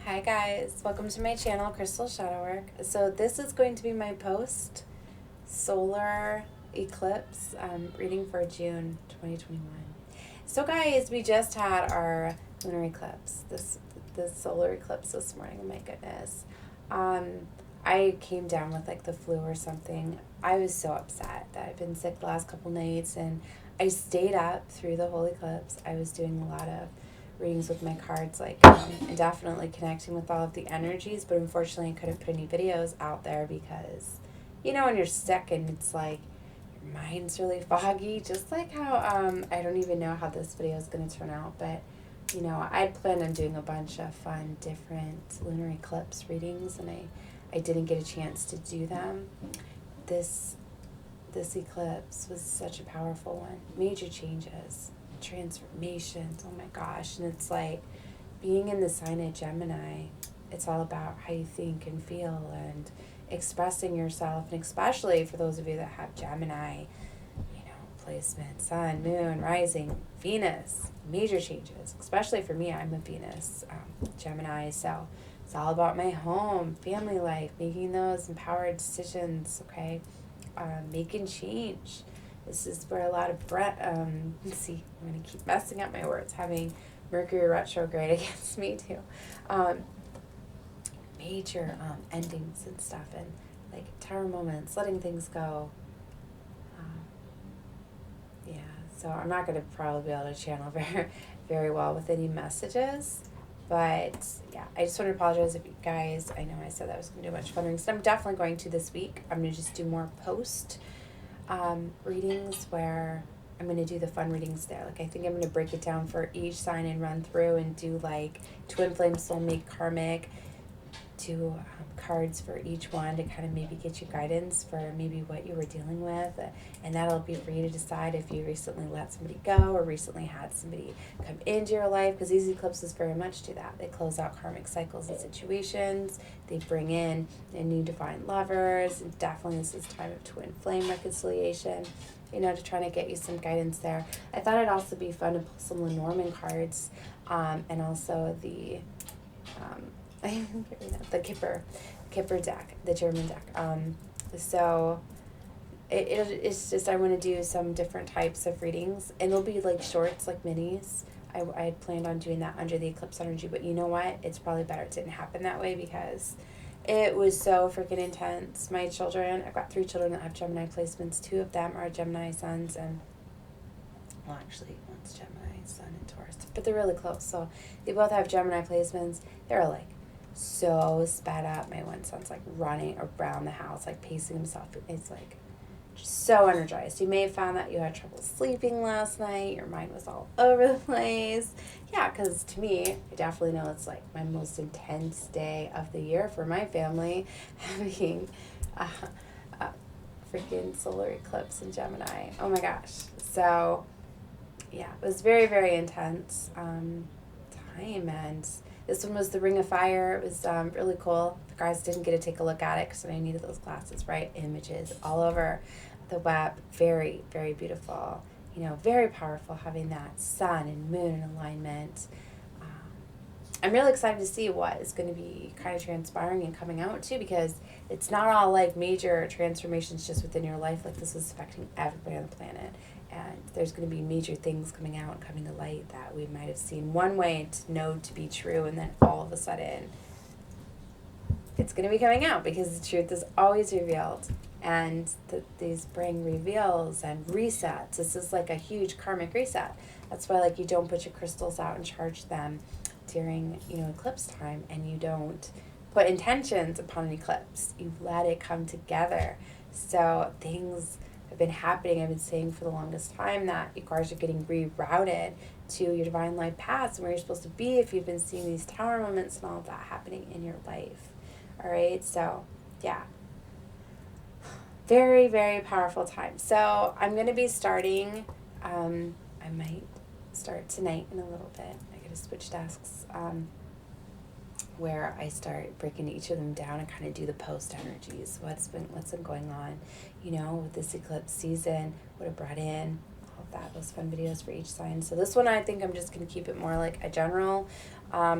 Hi guys, welcome to my channel, Crystal Shadow Work. So this is going to be my post solar eclipse reading for June 2021. So guys, we just had our lunar eclipse, this solar eclipse this morning. Oh my goodness. I came down with like the flu or something. I was so upset that I've been sick the last couple nights, and I stayed up through the whole eclipse. I was doing a lot of readings with my cards, and definitely connecting with all of the energies, but unfortunately I couldn't put any videos out there because, when you're sick and it's like your mind's really foggy, just like how, I don't even know how this video is going to turn out, but, I'd planned on doing a bunch of fun, different lunar eclipse readings, and I didn't get a chance to do them. This eclipse was such a powerful one. Major changes, transformations, oh my gosh. And it's like being in the sign of Gemini, it's all about how you think and feel and expressing yourself. And especially for those of you that have Gemini, placement, sun, moon, rising, Venus, major changes. Especially for me, I'm a Venus Gemini, so it's all about my home, family life, making those empowered decisions, okay? Making change. This is where a lot of let's see, I'm going to keep messing up my words, having Mercury retrograde against me too. Major endings and stuff, and like tower moments, letting things go. So I'm not going to probably be able to channel very well with any messages. But yeah, I just want to apologize if you guys, I know I said that I was going to do a bunch of fun readings, and I'm definitely going to this week. I'm going to just do more post readings where I'm going to do the fun readings there. Like, I think I'm going to break it down for each sign and run through and do like twin flame, soulmate, karmic, do cards for each one to kind of maybe get you guidance for maybe what you were dealing with, and that'll be for you to decide if you recently let somebody go or recently had somebody come into your life, because these eclipses very much do that. They close out karmic cycles and situations. They bring in new divine lovers, and definitely this is time of twin flame reconciliation, to try to get you some guidance there. I thought it'd also be fun to pull some Lenormand cards, and also the the Kipper deck, the German deck. So it's just, I want to do some different types of readings, and it'll be like shorts, like minis. I had planned on doing that under the eclipse energy, but you know what? It's probably better it didn't happen that way, because it was so freaking intense. My children, I've got 3 children that have Gemini placements. 2 of them are Gemini suns, and well, actually, one's Gemini sun and Taurus, but they're really close. So they both have Gemini placements. They're like so sped up. My one son's like running around the house, like pacing himself. It's like just so energized. You may have found that you had trouble sleeping last night. Your mind was all over the place. Yeah, because to me, I definitely know it's like my most intense day of the year for my family, having a freaking solar eclipse in Gemini. Oh my gosh. So yeah, it was very, very intense time, and this one was the Ring of Fire. It was really cool. The guys didn't get to take a look at it because I needed those glasses, right? Images all over the web. Very, very beautiful. Very powerful, having that sun and moon in alignment. I'm really excited to see what is going to be kind of transpiring and coming out too, because it's not all like major transformations just within your life. Like, this is affecting everybody on the planet. And there's going to be major things coming out and coming to light that we might have seen one way to know to be true, and then all of a sudden it's going to be coming out, because the truth is always revealed, and these bring reveals and resets. This is like a huge karmic reset. That's why, like, you don't put your crystals out and charge them during eclipse time, and you don't put intentions upon an eclipse. You let it come together. So things have been happening. I've been saying for the longest time that you guys are getting rerouted to your divine life paths and where you're supposed to be, if you've been seeing these tower moments and all of that happening in your life. All right, so yeah, very, very powerful time. So I'm going to be starting, I might start tonight in a little bit. I got to switch desks, where I start breaking each of them down and kind of do the post energies. What's been going on, with this eclipse season, what it brought in, all of that, those fun videos for each sign. So this one, I think I'm just going to keep it more like a general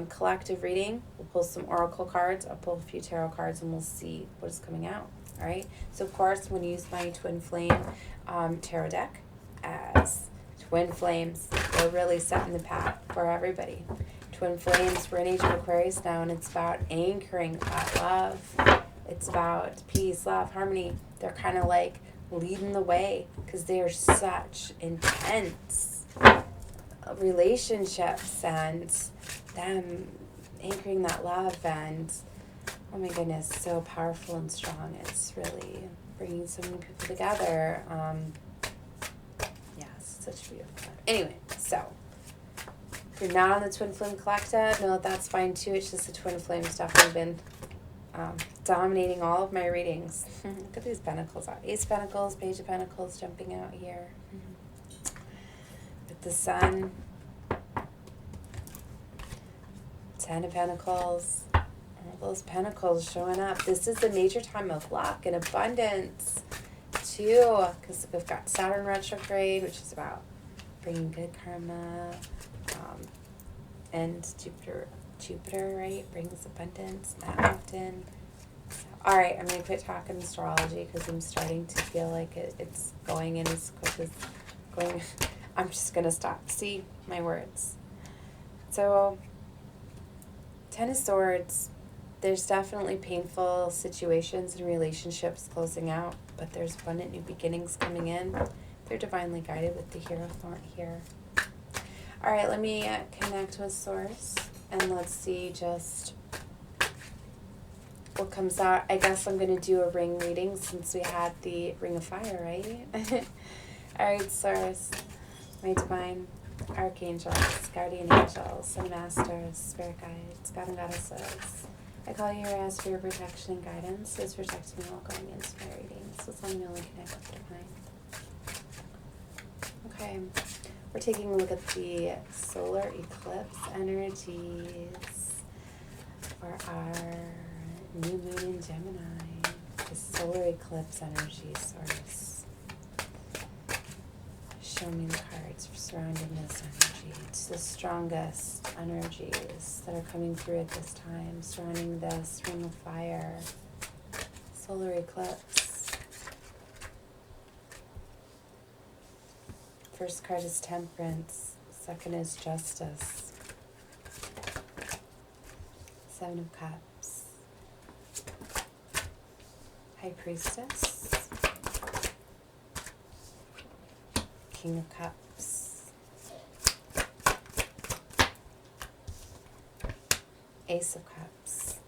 Collective reading. We'll pull some oracle cards. I'll pull a few tarot cards and we'll see what is coming out. All right. So, of course, I'm going to use my Twin Flame tarot deck as Twin Flames. They're really setting the path for everybody. Twin Flames, we're in Age of Aquarius now, and it's about anchoring that love. It's about peace, love, harmony. They're kind of like leading the way because they are such intense relationships, and them anchoring that love, and oh my goodness, so powerful and strong. It's really bringing so many people together. Yeah, it's such a beautiful one. Anyway, so if you're not on the Twin Flame Collective, no, that's fine too. It's just the Twin Flames definitely been dominating all of my readings. Look at these pentacles out. Ace of Pentacles, Page of Pentacles jumping out here. With the Sun. 10 of Pentacles. All those pentacles showing up. This is a major time of luck and abundance too, because we've got Saturn retrograde, which is about bringing good karma, and Jupiter, right, brings abundance that often. So, all right, I'm going to quit talking astrology because I'm starting to feel like it's going in as quick as going. I'm just going to stop. See my words. So, 10 of Swords. There's definitely painful situations and relationships closing out, but there's abundant new beginnings coming in. They're divinely guided with the Hierophant here. All right, let me connect with Source, and let's see just what comes out. I guess I'm going to do a ring reading since we had the Ring of Fire, right? All right, Source, my divine archangels, guardian angels, and masters, spirit guides, God and goddesses. I call you here as for your protection and guidance. Please protect me while going into my readings. So let me only connect with divine. Okay, we're taking a look at the solar eclipse energies for our new moon in Gemini. The solar eclipse energy source. Show me the cards surrounding this energy. It's the strongest energies that are coming through at this time, surrounding this Ring of Fire, solar eclipse. First card is Temperance. Second is Justice. Seven of Cups. High Priestess. King of Cups. Ace of Cups.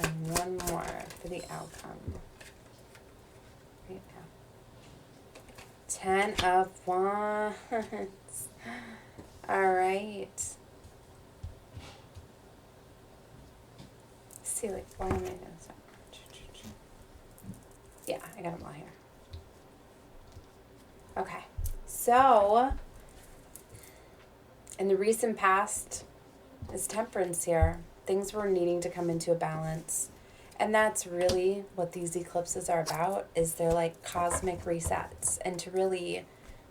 And one more for the outcome. Right now. 10 of Wands. All right. See, like, why am I doing that? Yeah, I got them all here. Okay. So, in the recent past, is Temperance here. Things were needing to come into a balance. And that's really what these eclipses are about, is they're like cosmic resets. And to really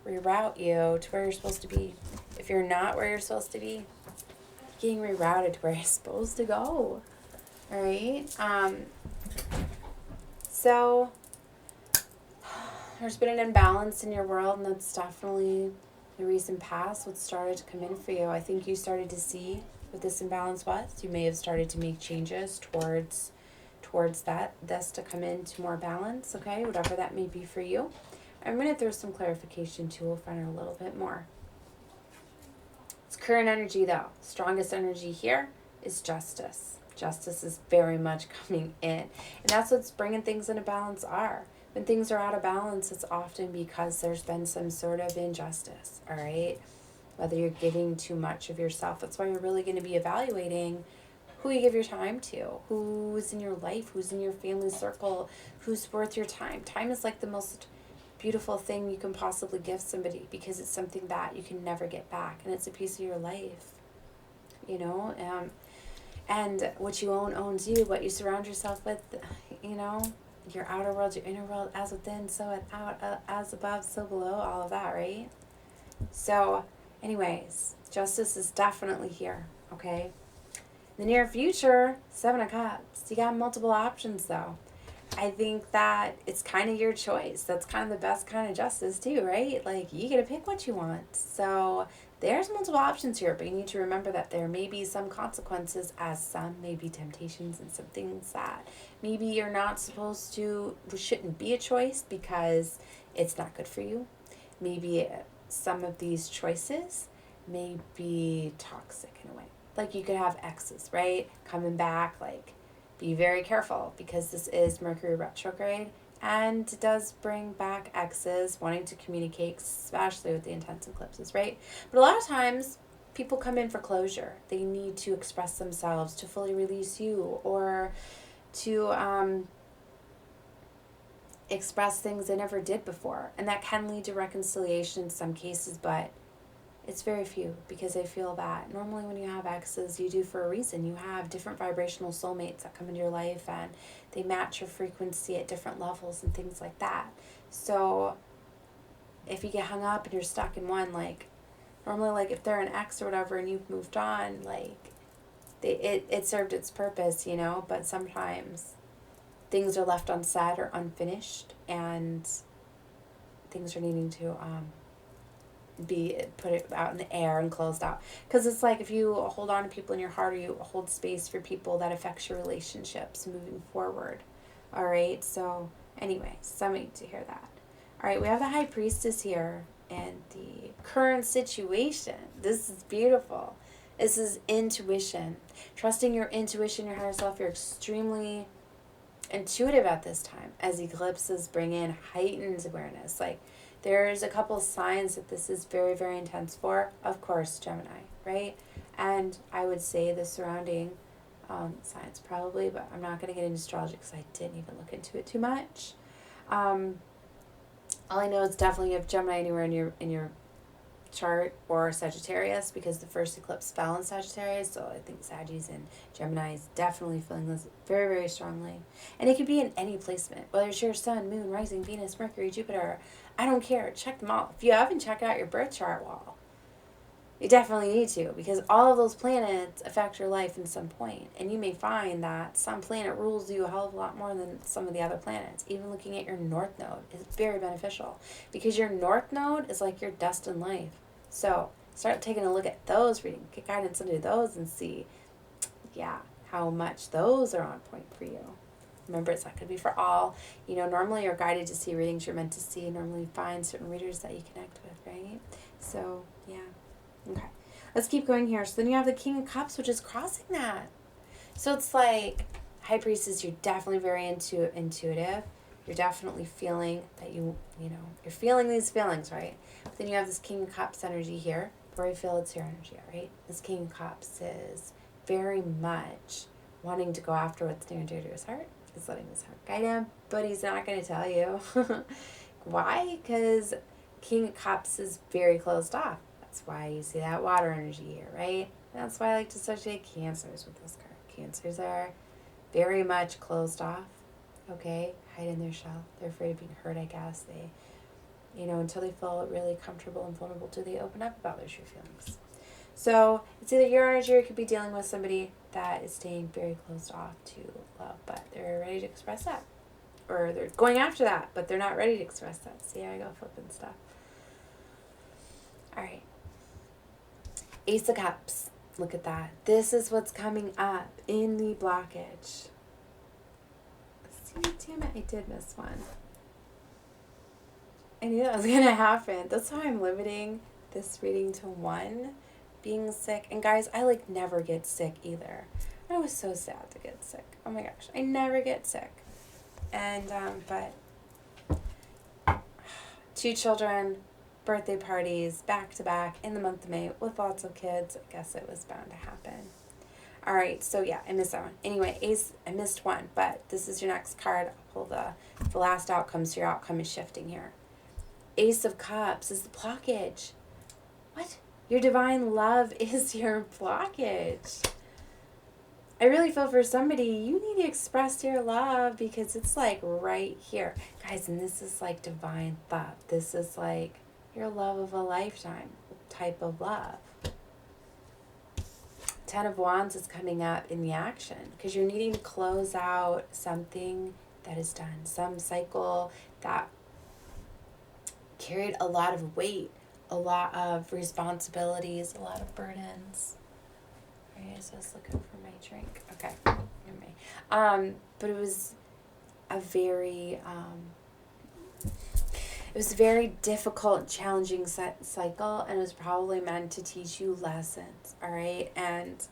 reroute you to where you're supposed to be. If you're not where you're supposed to be, getting rerouted to where you're supposed to go. All right? So, there's been an imbalance in your world, and that's definitely the recent past what started to come in for you. I think you started to see what this imbalance was. You may have started to make changes towards this to come into more balance, okay? Whatever that may be for you. I'm going to throw some clarification too. We'll find out a little bit more. It's current energy though. Strongest energy here is Justice. Justice is very much coming in. And that's what's bringing things into balance are. When things are out of balance, it's often because there's been some sort of injustice, all right? Whether you're giving too much of yourself. That's why you're really going to be evaluating who you give your time to, who's in your life, who's in your family circle, who's worth your time. Time is like the most beautiful thing you can possibly give somebody because it's something that you can never get back, and it's a piece of your life, you know? And what you own owns you. What you surround yourself with, you know? Your outer world, your inner world, as within, so without, as above, so below, all of that, right? So, anyways, Justice is definitely here, okay? the near future, Seven of Cups. You got multiple options, though. I think that it's kind of your choice. That's kind of the best kind of justice, too, right? Like, you get to pick what you want. So there's multiple options here, but you need to remember that there may be some consequences, as some may be temptations and some things that maybe you're not supposed to, shouldn't be a choice because it's not good for you. Maybe some of these choices may be toxic in a way. Like, you could have exes, right? Coming back, like, be very careful because this is Mercury retrograde and it does bring back exes wanting to communicate, especially with the intense eclipses, right? But a lot of times people come in for closure. They need to express themselves, to fully release you, or to express things they never did before. And that can lead to reconciliation in some cases, but it's very few because I feel that normally when you have exes, you do for a reason. You have different vibrational soulmates that come into your life and they match your frequency at different levels and things like that. So if you get hung up and you're stuck in one, like normally, like if they're an ex or whatever and you've moved on, like it served its purpose, you know, but sometimes things are left unsaid or unfinished and things are needing to be put it out in the air and closed out, because it's like if you hold on to people in your heart or you hold space for people, that affects your relationships moving forward. All right, so anyway, something to hear that. All right, we have the High Priestess here and the current situation. This is beautiful. This is intuition, trusting your intuition, your higher self. You're extremely intuitive at this time as eclipses bring in heightened awareness. Like, there's a couple signs that this is very, very intense for. Of course, Gemini, right? And I would say the surrounding signs probably, but I'm not going to get into astrology because I didn't even look into it too much. All I know is definitely you have Gemini anywhere in your chart, or Sagittarius, because the first eclipse fell in Sagittarius, so I think Sagittarius and Gemini is definitely feeling this very, very strongly. And it could be in any placement, whether it's your sun, moon, rising, Venus, Mercury, Jupiter, I don't care, check them all. If you haven't checked out your birth chart, well, you definitely need to, because all of those planets affect your life in some point, and you may find that some planet rules you a hell of a lot more than some of the other planets. Even looking at your north node is very beneficial, because your north node is like your destined life. So start taking a look at those, reading, get guidance into those, and see, yeah, how much those are on point for you. Remember, it's not going to be for all. You know, normally you're guided to see readings you're meant to see. Normally find certain readers that you connect with, right? So, yeah. Okay. Let's keep going here. So then you have the King of Cups, which is crossing that. So it's like, High Priestess, you're definitely very intuitive. You're definitely feeling that you're feeling these feelings, right? But then you have this King of Cups energy here, where I feel it's your energy, right? This King of Cups is very much wanting to go after what's near and dear to his heart. He's letting his heart guide him, but he's not going to tell you. Why? Because King of Cups is very closed off. That's why you see that water energy here, right? That's why I like to associate Cancers with this card. Cancers are very much closed off, okay? Hide in their shell. They're afraid of being hurt, I guess. They, until they feel really comfortable and vulnerable, do they open up about their true feelings. So it's either your energy, or you could be dealing with somebody that is staying very closed off to love, but they're ready to express that. Or they're going after that, but they're not ready to express that. See how I go flipping stuff. All right. Ace of Cups. Look at that. This is what's coming up in the blockage. See, damn it, I did miss one. I knew that was going to happen. That's why I'm limiting this reading to one. Being sick. And guys, I never get sick either. I was so sad to get sick. Oh my gosh. I never get sick. And, but 2 children, birthday parties, back to back in the month of May with lots of kids. I guess it was bound to happen. All right, so yeah, I missed that one. Anyway, Ace, I missed one, but this is your next card. I'll pull the last outcome, so your outcome is shifting here. Ace of Cups is the blockage. What? Your divine love is your blockage. I really feel for somebody, you need to express your love because it's right here. Guys, and this is divine love. This is your love of a lifetime type of love. Ten of Wands is coming up in the action because you're needing to close out something that is done, some cycle that carried a lot of weight, a lot of responsibilities, a lot of burdens. Right, so I was looking for my drink. Okay, anyway, but it was a very difficult, challenging cycle, and it was probably meant to teach you lessons, all right? And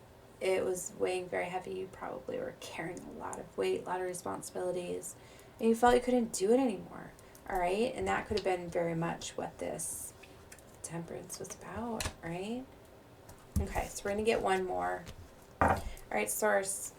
it was weighing very heavy. You probably were carrying a lot of weight, a lot of responsibilities, and you felt you couldn't do it anymore, all right? And that could have been very much what this Temperance was about, right? Okay, so we're going to get one more. All right, Source.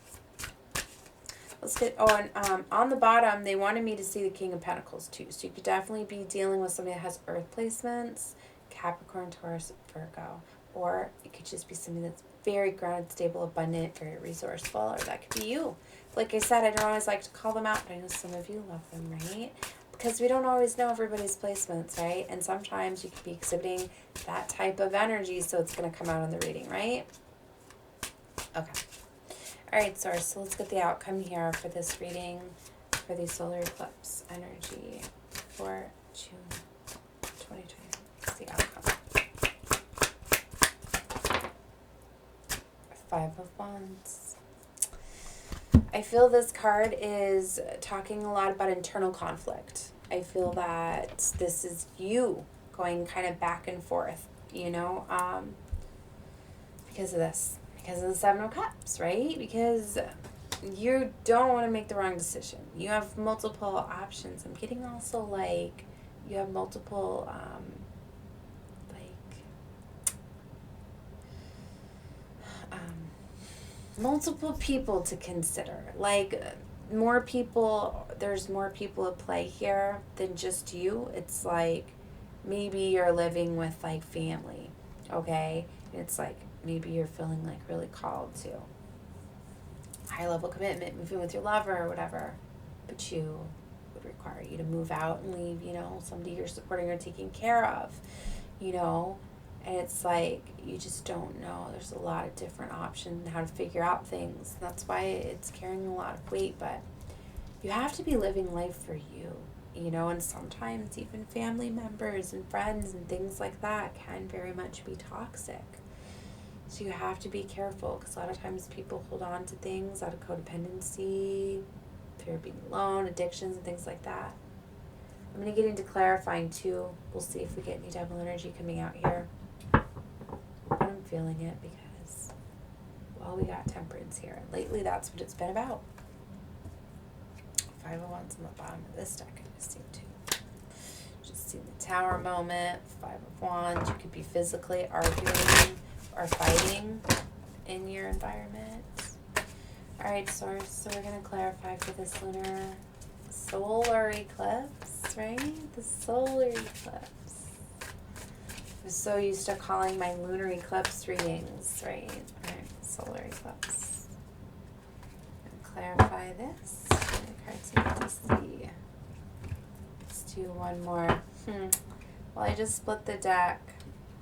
Let's get, and on the bottom, they wanted me to see the King of Pentacles too. So you could definitely be dealing with somebody that has earth placements, Capricorn, Taurus, Virgo. Or it could just be somebody that's very grounded, stable, abundant, very resourceful. Or that could be you. Like I said, I don't always like to call them out, but I know some of you love them, right? Because we don't always know everybody's placements, right? And sometimes you could be exhibiting that type of energy, so it's going to come out in the reading, right? Okay. All right, Source, so let's get the outcome here for this reading for the solar eclipse energy for June 2020. What's the outcome? 5 of Wands. I feel this card is talking a lot about internal conflict. I feel that this is you going kind of back and forth, because of this. Because of the 7 of Cups, right? Because you don't want to make the wrong decision. You have multiple options. I'm getting also like you have multiple multiple people to consider. Like there's more people at play here than just you. It's like maybe you're living with like family, okay? It's like maybe you're feeling like really called to high level commitment, moving with your lover or whatever, but you would require you to move out and leave, somebody you're supporting or taking care of, and it's like you just don't know. There's a lot of different options how to figure out things. That's why it's carrying a lot of weight, but you have to be living life for you, and sometimes even family members and friends and things like that can very much be toxic. So you have to be careful because a lot of times people hold on to things out of codependency, fear of being alone, addictions, and things like that. I'm going to get into clarifying too. We'll see if we get any double energy coming out here. But I'm feeling it because, we got Temperance here. And lately that's what it's been about. 5 of Wands on the bottom of this deck, I just seem to. Just see the Tower moment, 5 of Wands. You could be physically arguing or fighting in your environment. All right, Source, so we're going to clarify for this solar eclipse, right? The solar eclipse. I'm so used to calling my lunar eclipse readings, right? All right, solar eclipse. Clarify this. The cards need to see. Let's do one more. Well, I just split the deck.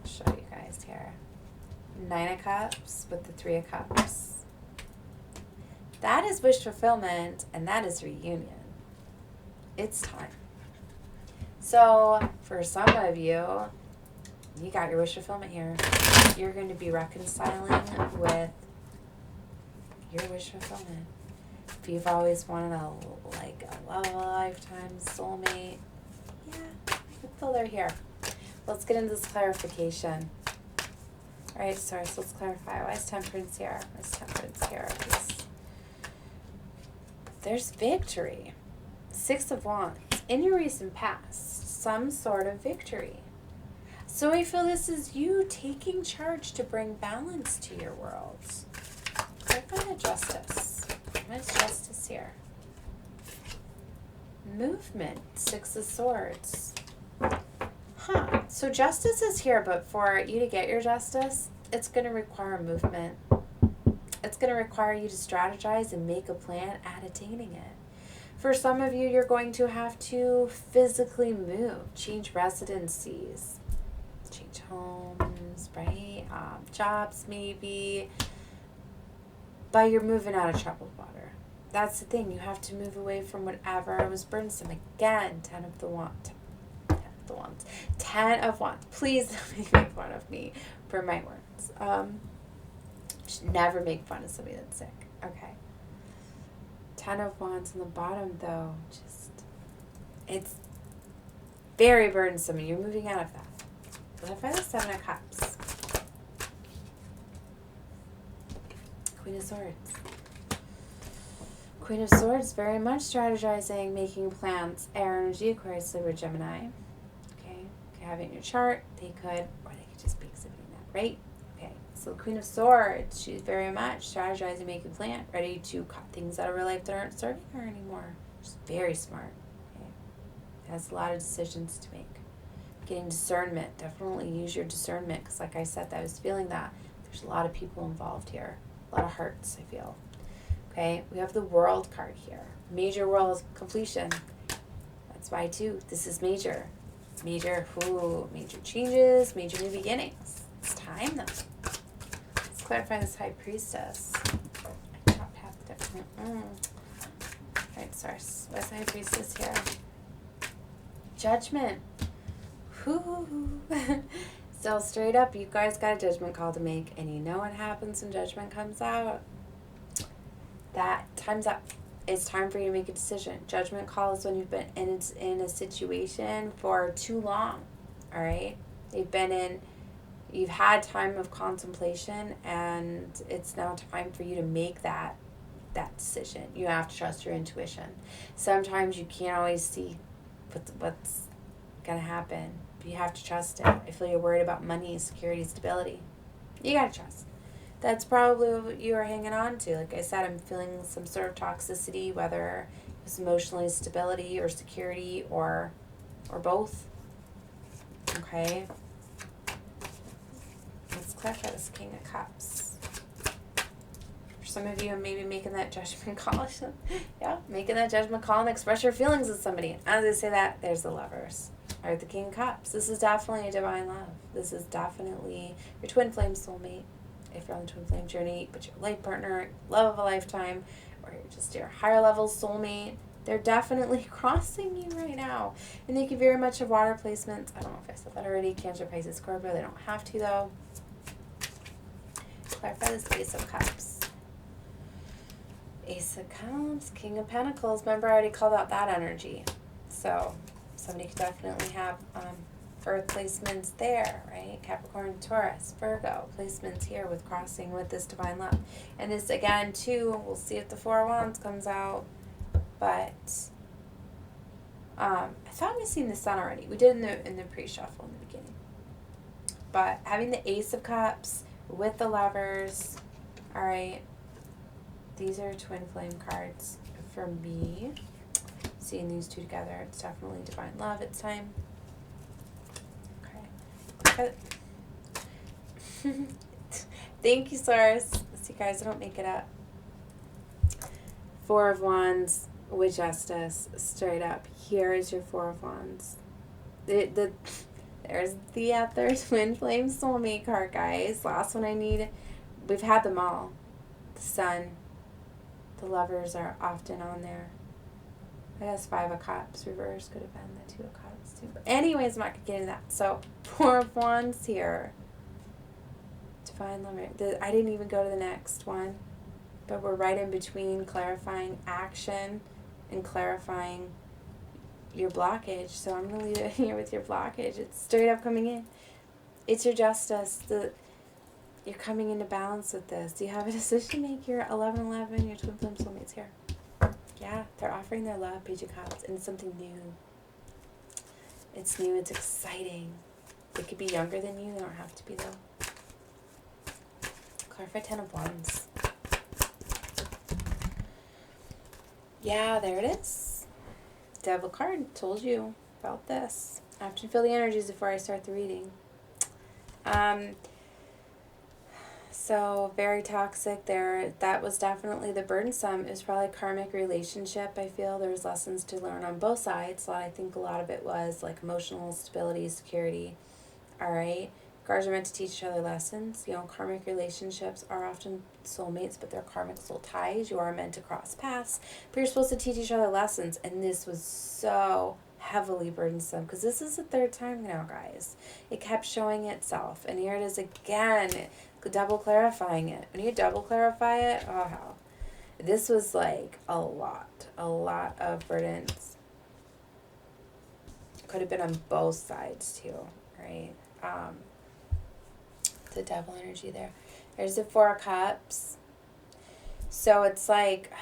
I'll show you guys here. 9 of Cups with the 3 of Cups. That is wish fulfillment, and that is reunion. It's time. So, for some of you, you got your wish fulfillment here. You're going to be reconciling with your wish fulfillment. If you've always wanted a love of a lifetime soulmate, I feel they're here. Let's get into this clarification. All right, so let's clarify. Why is Temperance here? Why is Temperance here? There's victory. 6 of Wands. In your recent past, some sort of victory. So I feel this is you taking charge to bring balance to your world. What about justice? What is justice here? Movement. 6 of Swords. So justice is here, but for you to get your justice, it's going to require movement. It's going to require you to strategize and make a plan at attaining it. For some of you, you're going to have to physically move, change residencies, change homes, right? Jobs maybe, But you're moving out of troubled water. That's the thing. You have to move away from whatever was burdensome. Again, 10 of wands. 10 of wands. Please don't make fun of me for my words. Should never make fun of somebody that's sick. Okay. 10 of wands on the bottom, though, just, it's very burdensome. You're moving out of that. What if I have the 7 of cups? Queen of swords. Queen of swords, very much strategizing, making plans. Air energy, Aquarius, Libra, Gemini. Okay. You have it in your chart. They could, or they could just be exhibiting that, right? Okay. So the Queen of Swords, she's very much strategizing, making plan, ready to cut things out of her life that aren't serving her anymore. She's very smart. Okay. Has a lot of decisions to make. Getting discernment. Definitely use your discernment, because like I said, I was feeling that. There's a lot of people involved here. A lot of hearts, I feel. Okay, we have the World card here. Major world completion. That's why, too, this is major. Major changes, major new beginnings. It's time, though. Let's clarify this High Priestess. I chopped half the deck. Alright, source. What's the High Priestess here? Judgment. So straight up, you guys got a judgment call to make, and you know what happens when judgment comes out. That time's up. It's time for you to make a decision. Judgment call is when you've been in a situation for too long. All right, you've had time of contemplation, and it's now time for you to make that decision. You have to trust your intuition. Sometimes you can't always see what's gonna happen. You have to trust it. I feel you're worried about money, security, stability. You gotta trust. That's probably what you are hanging on to. Like I said, I'm feeling some sort of toxicity, whether it's emotionally stability or security or both. Okay. Let's clarify this King of Cups. For some of you, maybe making that judgment call. Yeah, making that judgment call and express your feelings with somebody. As I say that, there's the Lovers. Or the King of Cups. This is definitely a divine love. This is definitely your twin flame soulmate. If you're on the twin flame journey, but your life partner, love of a lifetime, or you're just your higher level soulmate, they're definitely crossing you right now. And they could very much have water placements. I don't know if I said that already. Cancer, Pisces, Scorpio. They don't have to, though. Clarify this Ace of Cups. Ace of Cups, King of Pentacles. Remember, I already called out that energy. So somebody could definitely have Earth placements there, right? Capricorn, Taurus, Virgo placements here with crossing with this divine love. And this, again, too, we'll see if the Four of Wands comes out. But I thought we'd seen the Sun already. We did in the pre-shuffle in the beginning. But having the Ace of Cups with the Lovers, all right, these are twin flame cards for me. Seeing these two together, it's definitely divine love. It's time. Okay. Thank you, source. See, guys, I don't make it up. Four of Wands with Justice, straight up. Here is your Four of Wands. There's the other twin flame soulmate card, guys. Last one I need. We've had them all. The Sun. The Lovers are often on there. I guess Five of Cups reverse could have been the Two of Cups too. But anyways, I'm not going to get into that. So, Four of Wands here. Divine Lover. I didn't even go to the next one. But we're right in between clarifying action and clarifying your blockage. So I'm going to leave it here with your blockage. It's straight up coming in. It's your justice. You're coming into balance with this. You have a decision to make. Your 11-11, your twin flame soulmates here. Yeah, they're offering their love, Page of Cups, and something new. It's new, it's exciting. They could be younger than you, they don't have to be, though. Clarify 10 of Wands. Yeah, there it is. Devil card, told you about this. I have to feel the energies before I start the reading. So, very toxic there. That was definitely the burdensome. It was probably a karmic relationship, I feel. There was lessons to learn on both sides. So I think a lot of it was like emotional stability, security. All right. Cards are meant to teach each other lessons. You know, karmic relationships are often soulmates, but they're karmic soul ties. You are meant to cross paths, but you're supposed to teach each other lessons. And this was so heavily burdensome, because this is the third time now, guys. It kept showing itself. And here it is again, double clarifying it. When you double clarify it, oh, hell. This was like a lot of burdens. Could have been on both sides too, right? The devil energy there. There's the Four of Cups. So it's like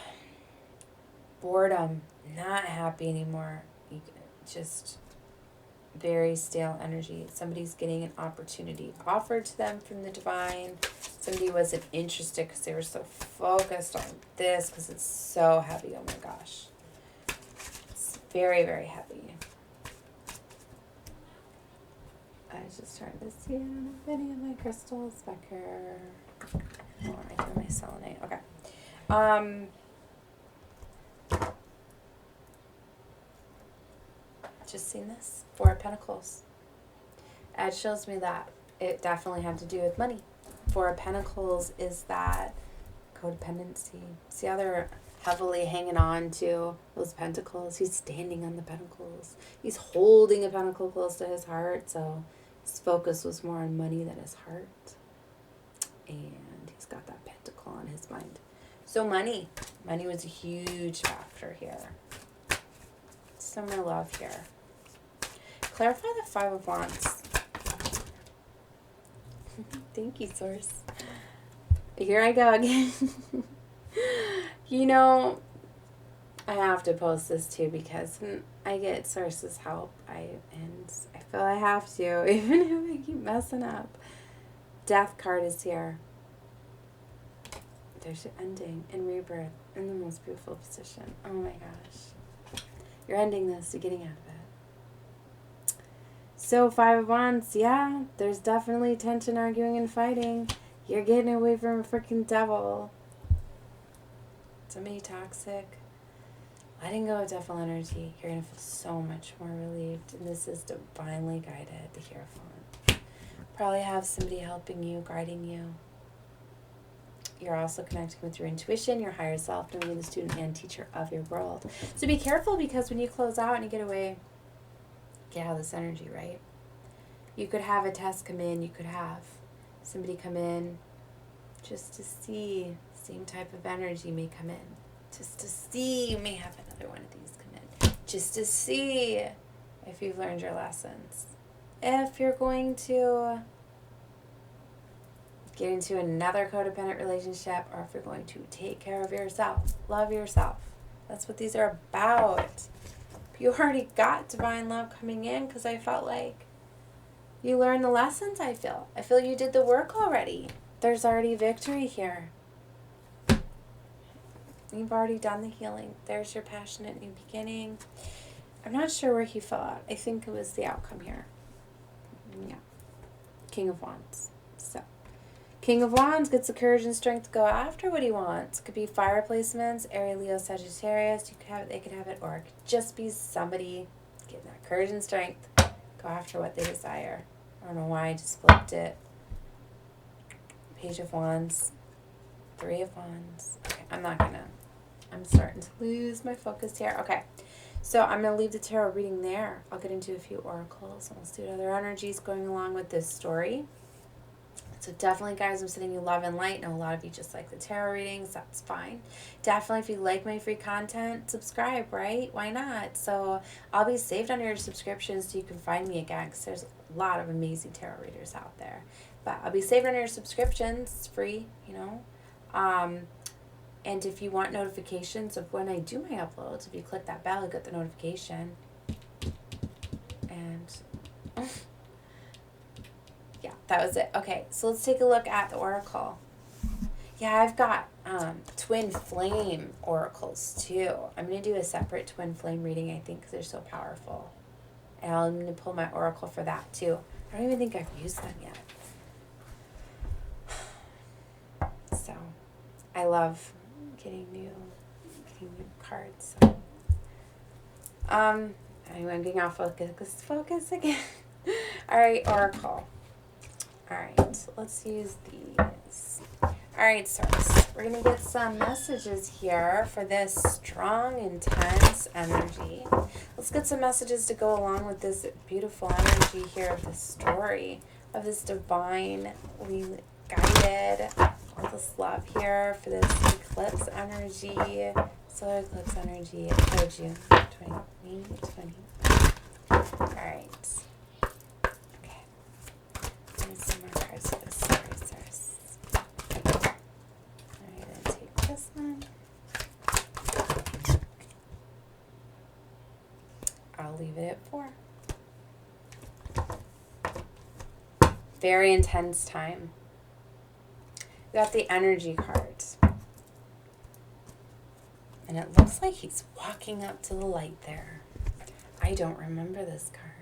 boredom, not happy anymore. Just very stale energy. Somebody's getting an opportunity offered to them from the divine. Somebody wasn't interested because they were so focused on this, because it's so heavy. Oh my gosh. It's very, very heavy. I was just trying to see if any of my crystals back here. Oh, I do my selenite. Okay. Just seen this. Four of Pentacles. It shows me that it definitely had to do with money. Four of Pentacles is that codependency. See how they're heavily hanging on to those pentacles? He's standing on the pentacles. He's holding a pentacle close to his heart, so his focus was more on money than his heart. And he's got that pentacle on his mind. So money. Money was a huge factor here. Some more love here. Clarify the Five of Wands. Thank you, Source. Here I go again. You know, I have to post this too, because I get Source's help. I feel I have to, even if I keep messing up. Death card is here. There's your ending and rebirth in the most beautiful position. Oh my gosh. You're ending this, you're getting out of it. So, Five of Wands, yeah, there's definitely tension, arguing, and fighting. You're getting away from a freaking devil. Somebody toxic. Letting go of devil energy. You're going to feel so much more relieved. And this is divinely guided, the Hierophant. Probably have somebody helping you, guiding you. You're also connecting with your intuition, your higher self, knowing you're the student and teacher of your world. So be careful, because when you close out and you get away, get out of this energy, right? You could have a test come in. You could have somebody come in just to see. Same type of energy may come in. Just to see. You may have another one of these come in. Just to see if you've learned your lessons. If you're going to get into another codependent relationship, or if you're going to take care of yourself, love yourself. That's what these are about. You already got divine love coming in, because I felt like you learned the lessons. I feel you did the work already. There's already victory here. You've already done the healing. There's your passionate new beginning. I'm not sure where he fell out. I think it was the outcome here. Yeah. King of Wands. So, King of Wands gets the courage and strength to go after what he wants. Could be fire placements, Aries, Leo, Sagittarius. You could have it, they could have it, or it could just be somebody getting that courage and strength. Go after what they desire. I don't know why I just flipped it. Page of Wands. Three of Wands. Okay, I'm starting to lose my focus here. Okay, so I'm going to leave the tarot reading there. I'll get into a few oracles, and we'll see what other energies going along with this story. So definitely, guys, I'm sending you love and light. I know a lot of you just like the tarot readings. That's fine. Definitely, if you like my free content, subscribe, right? Why not? So I'll be saved under your subscriptions so you can find me again, because there's a lot of amazing tarot readers out there. But I'll be saved under your subscriptions. It's free, you know. And if you want notifications of when I do my uploads, if you click that bell, you get the notification. And yeah, that was it. Okay, so let's take a look at the oracle. Yeah, I've got twin flame oracles too. I'm going to do a separate twin flame reading, I think, because they're so powerful. And I'm going to pull my oracle for that too. I don't even think I've used them yet. So, I love getting new cards. So. Anyway, I'm getting off focus again. All right, oracle. All right, let's use these. All right, Taurus, we're going to get some messages here for this strong, intense energy. Let's get some messages to go along with this beautiful energy here of this story, of this divinely guided, all this love here for this eclipse energy, solar eclipse energy for June 2020. All right. Okay. There's some more cards for this story, Taurus. All right, then take this one. I'll leave it at 4. Very intense time. We got the energy cards. And it looks like he's walking up to the light there. I don't remember this card.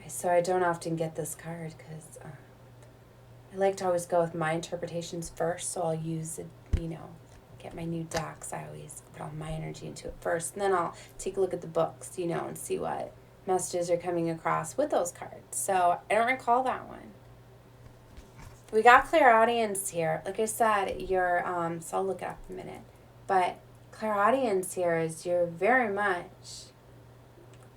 So I don't often get this card because I like to always go with my interpretations first. So I'll use it, get my new decks. I always put all my energy into it first. And then I'll take a look at the books, and see what messages are coming across with those cards. So I don't recall that one. We got clairaudience here. Like I said, so I'll look it up in a minute. But clairaudience here is you're very much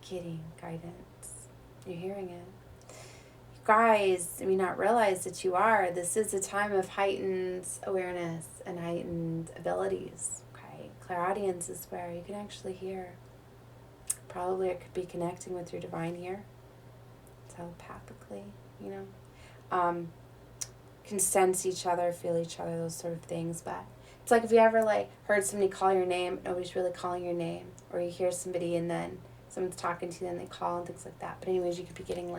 getting guidance. You're hearing it. You guys may not realize that you are. This is a time of heightened awareness and heightened abilities. Okay, clairaudience is where you can actually hear. Probably it could be connecting with your divine ear, telepathically, can sense each other, feel each other, those sort of things. But it's like if you ever heard somebody call your name, nobody's really calling your name, or you hear somebody and then someone's talking to you and they call and things like that. But anyways, you could be getting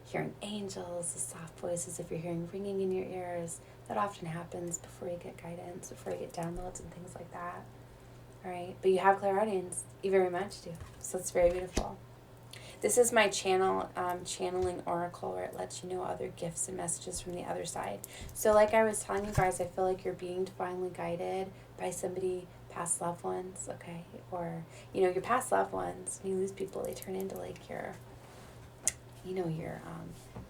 hearing angels, the soft voices, if you're hearing ringing in your ears. That often happens before you get guidance, before you get downloads and things like that. All right, but you have clairaudience. You very much do. So it's very beautiful. This is my channel, channeling oracle, where it lets you know other gifts and messages from the other side. So like I was telling you guys, I feel like you're being divinely guided by somebody, past loved ones, okay? Or, your past loved ones, when you lose people, they turn into your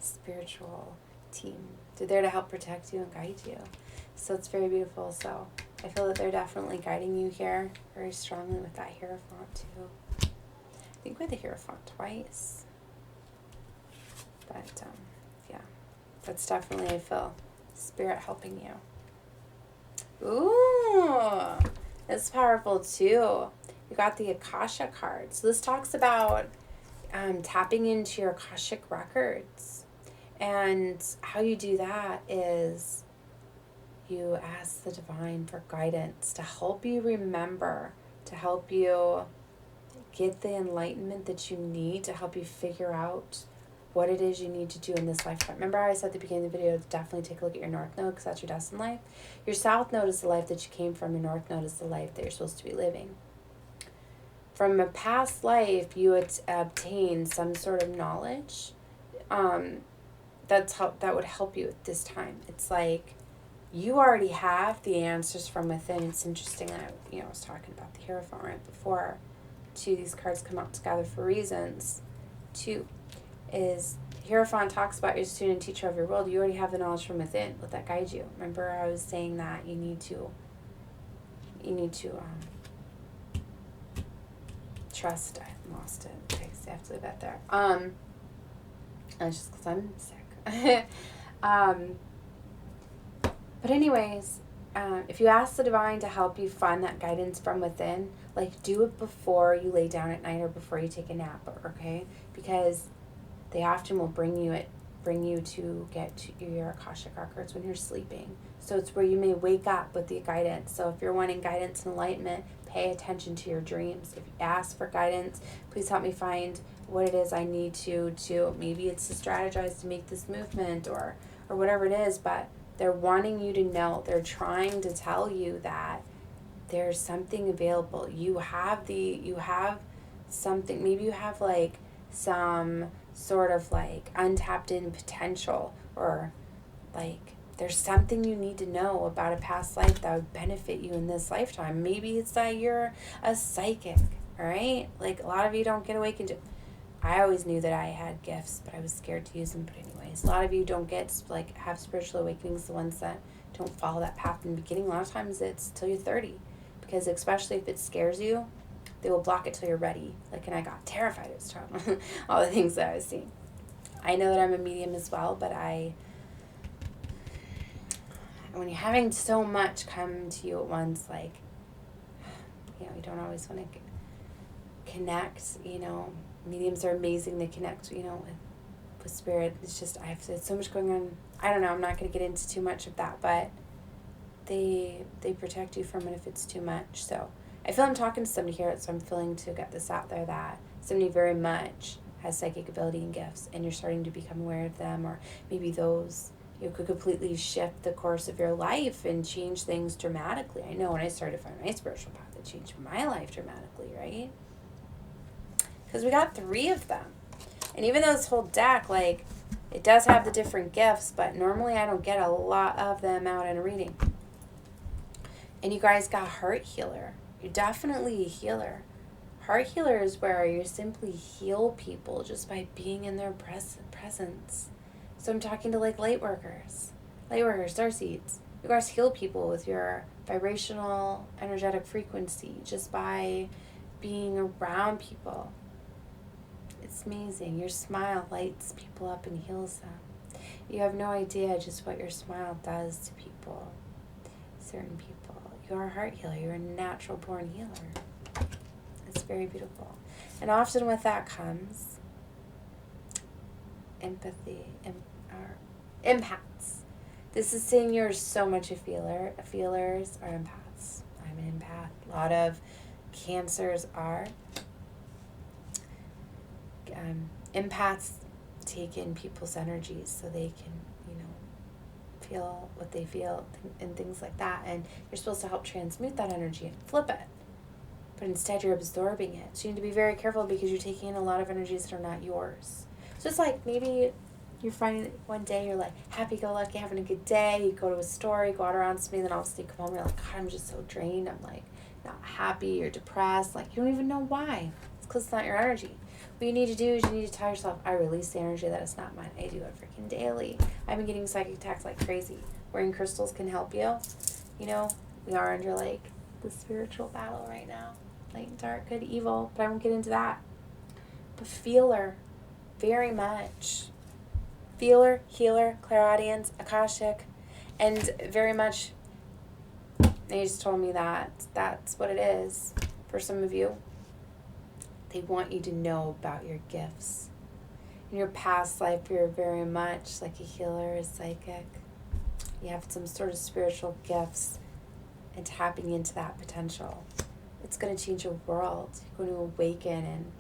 spiritual team. They're there to help protect you and guide you. So it's very beautiful. So I feel that they're definitely guiding you here very strongly with that Hierophant too. I think with the Hierophant twice. But yeah, that's definitely, I feel, spirit helping you. Ooh, that's powerful too. You got the Akasha card. So this talks about tapping into your Akashic records. And how you do that is you ask the divine for guidance to help you remember, to help you get the enlightenment that you need, to help you figure out what it is you need to do in this lifetime. Remember how I said at the beginning of the video to definitely take a look at your North Node because that's your destined life? Your South Node is the life that you came from. Your North Node is the life that you're supposed to be living. From a past life, you would obtain some sort of knowledge that would help you at this time. It's like you already have the answers from within. It's interesting that I was talking about the Hierophant right before. These cards come out together for reasons. 2 is Hierophant talks about your student and teacher of your world. You already have the knowledge from within. Let that guide you. Remember I was saying that you need to trust. I lost it. Okay, so I have to leave that there. It's just because I'm sick. But anyways, if you ask the divine to help you find that guidance from within, do it before you lay down at night or before you take a nap, okay? Because they often will bring you to get to your Akashic records when you're sleeping. So it's where you may wake up with the guidance. So if you're wanting guidance and enlightenment, pay attention to your dreams. If you ask for guidance, please help me find what it is I need to maybe it's to strategize to make this movement or whatever it is, but they're wanting you to know. They're trying to tell you that there's something available. You have something. Maybe you have some sort of untapped in potential, or there's something you need to know about a past life that would benefit you in this lifetime. Maybe it's that you're a psychic, all right? A lot of you don't get awakened to. I always knew that I had gifts, but I was scared to use them. But anyways, a lot of you don't get, like, have spiritual awakenings, the ones that don't follow that path in the beginning. A lot of times it's till you're 30. Because especially if it scares you, they will block it till you're ready. Like, and I got terrified at this time. All the things that I was seeing. I know that I'm a medium as well, but when you're having so much come to you at once, like, you know, you don't always want to connect, you know. Mediums are amazing. They connect, you know, with spirit. It's just, there's so much going on. I don't know. I'm not going to get into too much of that, but they protect you from it if it's too much. So I feel I'm talking to somebody here, so I'm feeling to get this out there that somebody very much has psychic ability and gifts, and you're starting to become aware of them, or maybe those, you could completely shift the course of your life and change things dramatically. I know when I started to find my spiritual path, it changed my life dramatically, right? Because we got 3 of them. And even though this whole deck, like, it does have the different gifts, but normally I don't get a lot of them out in a reading. And you guys got Heart Healer. You're definitely a healer. Heart Healer is where you simply heal people just by being in their presence. So I'm talking to, like, light workers, starseeds. You guys heal people with your vibrational, energetic frequency just by being around people. It's amazing. Your smile lights people up and heals them. You have no idea just what your smile does to people, certain people. You're a heart healer. You're a natural born healer. It's very beautiful. And often with that comes empathy, or empaths. This is saying you're so much a feeler. Feelers are empaths. I'm an empath. A lot of Cancers are. Empaths take in people's energies so they can, you know, feel what they feel and things like that. And you're supposed to help transmute that energy and flip it. But instead you're absorbing it. So you need to be very careful because you're taking in a lot of energies that are not yours. So it's like maybe you're finding one day you're like happy-go-lucky, having a good day. You go to a store, you go out around something, then all of a sudden you come home, you're like, God, I'm just so drained. I'm like not happy or depressed. Like you don't even know why. It's because it's not your energy. What you need to do is you need to tell yourself, I release the energy that is not mine. I do it freaking daily. I've been getting psychic attacks like crazy. Wearing crystals can help you. You know, we are under like the spiritual battle right now. Light, dark, good, evil. But I won't get into that. But feeler, very much. Feeler, healer, clairaudience, akashic. And very much, they just told me that that's what it is for some of you. They want you to know about your gifts. In your past life, you're very much like a healer, a psychic. You have some sort of spiritual gifts and tapping into that potential. It's going to change your world. You're going to awaken and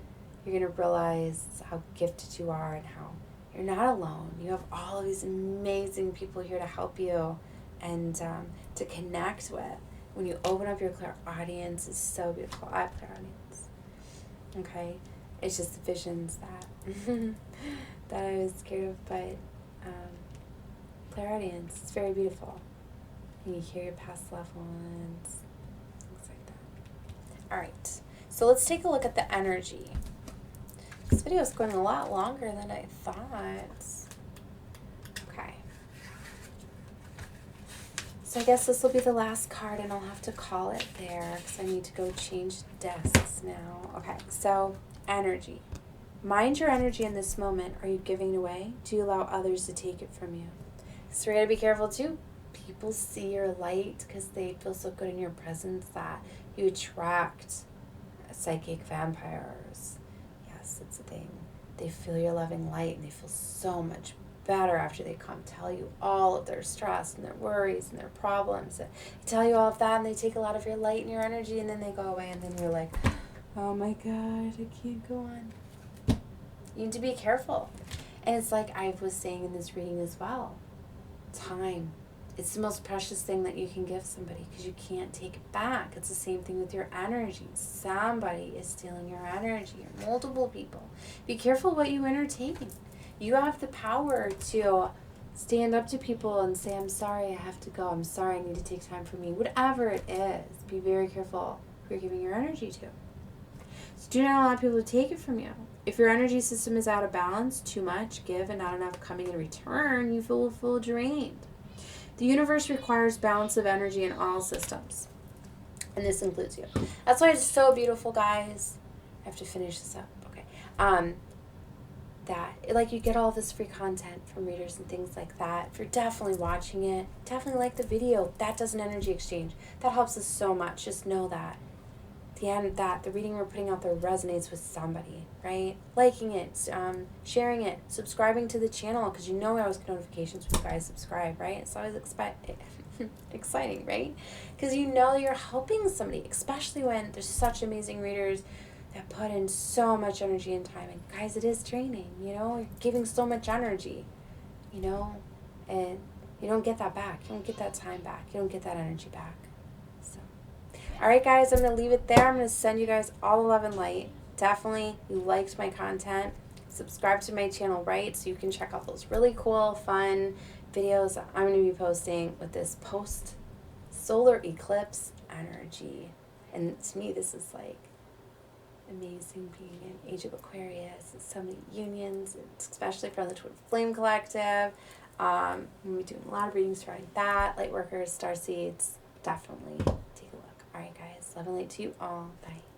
you're going to realize how gifted you are and how you're not alone. You have all of these amazing people here to help you and to connect with. When you open up your clairaudience, it's so beautiful. I have clairaudience. Okay, it's just the visions that I was scared of, but clairaudience, it's very beautiful. And you hear your past loved ones, things like that. All right, so let's take a look at the energy. This video is going a lot longer than I thought. Okay. So I guess this will be the last card and I'll have to call it there because I need to go change desks now. Okay, so energy. Mind your energy in this moment. Are you giving it away? Do you allow others to take it from you? So we got to be careful too. People see your light because they feel so good in your presence that you attract psychic vampires. Yes, it's a thing. They feel your loving light and they feel so much better after they come tell you all of their stress and their worries and their problems. And they tell you all of that and they take a lot of your light and your energy and then they go away and then you're like, oh my God, I can't go on. You need to be careful. And it's like I was saying in this reading as well. Time. It's the most precious thing that you can give somebody because you can't take it back. It's the same thing with your energy. Somebody is stealing your energy, or multiple people. Be careful what you entertain. You have the power to stand up to people and say, I'm sorry, I have to go. I'm sorry, I need to take time for me. Whatever it is, be very careful who you're giving your energy to. So do not allow people to take it from you. If your energy system is out of balance, too much give and not enough coming in return, you feel drained. The universe requires balance of energy in all systems. And this includes you. That's why it's so beautiful, guys. I have to finish this up. Okay. That, like, you get all this free content from readers and things like that. If you're definitely watching it, definitely like the video. That does an energy exchange. That helps us so much. Just know that. The end that the reading we're putting out there resonates with somebody, right? Liking it, sharing it, subscribing to the channel, because you know I always get notifications when you guys subscribe, right? It's always exciting, right? Because you know you're helping somebody, especially when there's such amazing readers that put in so much energy and time. And guys, it is draining, you know? You're giving so much energy, you know? And you don't get that back. You don't get that time back. You don't get that energy back. So, all right, guys, I'm going to leave it there. I'm going to send you guys all the love and light. Definitely, you liked my content. Subscribe to my channel, right? So you can check out those really cool, fun videos that I'm going to be posting with this post-solar eclipse energy. And to me, this is like amazing being in Age of Aquarius and so many unions, especially from the Twin Flame Collective. I'm going to be doing a lot of readings for that, light workers, starseeds. Definitely take a look. All right, guys. Love and light to you all. Bye.